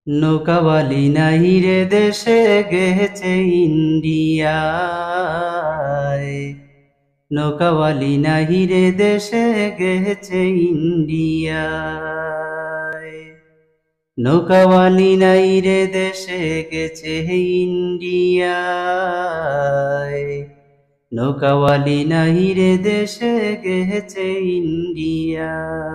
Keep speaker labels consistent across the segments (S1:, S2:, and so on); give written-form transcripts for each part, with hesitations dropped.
S1: নৌকাওয়ালি নাই রে দেশে গেছে ইন্ডিয়ায়। নৌকাওয়ালি নাই রে দেশে গেছে ইন্ডিয়ায়। নৌকাওয়ালি নাই রে দেশে গেছে ইন্ডিয়ায়। নৌকাওয়ালি নাই রে দেশে গেছে ইন্ডিয়ায়।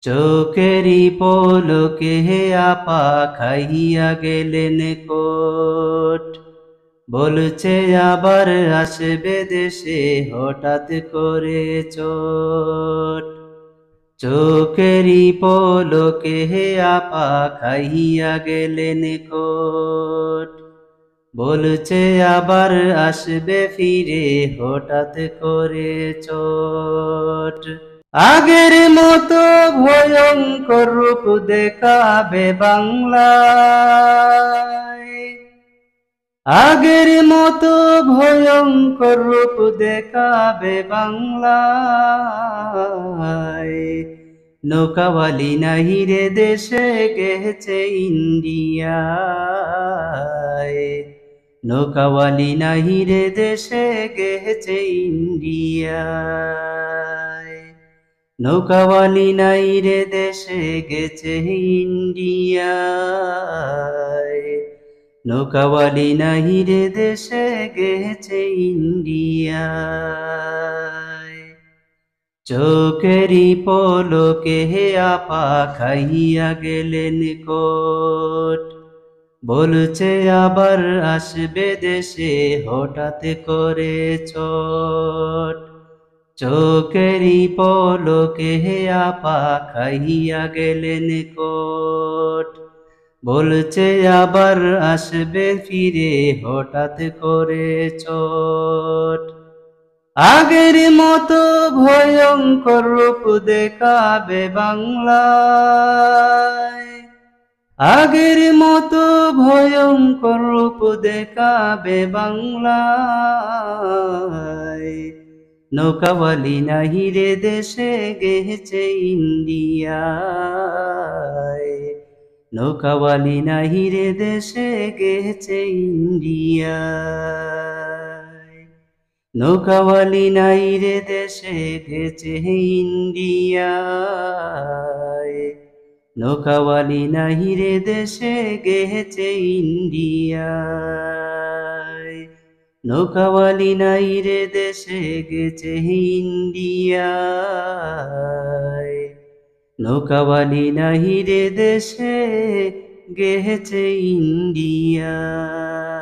S1: চোখেরই পলকে হে আপা খাইয়া গেলেন কোট, বলছে আবার আসবে দেশে হঠাৎ করে চোট। চোখেরই পলকে হে আপা খাইয়া গেলেন কোট, বলছে আবার আসবে ফিরে হঠাৎ করে চোট। আগের মতো ভয়ঙ্কর রূপ দেখাবে বাংলায়। আগের মতো ভয়ঙ্কর রূপ দেখাবে বাংলায়। নৌকাওয়ালি নাহি রে দেশে গেছে ইন্ডিয়ায়। নৌকাওয়ালি নাহি রে দেশে গেছে ইন্ডিয়ায়। নৌকাওয়ালি নাই রে দেশে গেছে ইন্ডিয়ায়। নৌকাওয়ালি নাই রে দেশে গেছে ইন্ডিয়ায়। চোখেরই পলকে হে আপা খাইয়া গেলেন কোট, বলছে আবার আসবে দেশে হঠাৎ করে চোট। চোখেরই পলকে হে আপা খাইয়া গেলেন কোট, বলছে আবার আসবে ফিরে হঠাৎ করে চোট। আগের মতো ভয়ঙ্কর রূপ দেখাবে বাংলায়। আগের মতো ভয়ঙ্কর রূপ দেখাবে বাংলায়। নৌকাওয়ালি নাহি রে দেশে গেছে ইন্ডিয়ায়। নৌকাওয়ালি নাহি রে দেশে গেছে ইন্ডিয়ায়। নৌকাওয়ালি নাই রে দেশে গেছে ইন্ডিয়ায়। নৌকাওয়ালি নাহি রে দেশে গেছে ইন্ডিয়ায়। নৌকাওয়ালি নাই রে দেশে গেছে ইন্ডিয়ায়। নৌকাওয়ালি নাহি রে দেশে গেছে ইন্ডিয়ায়।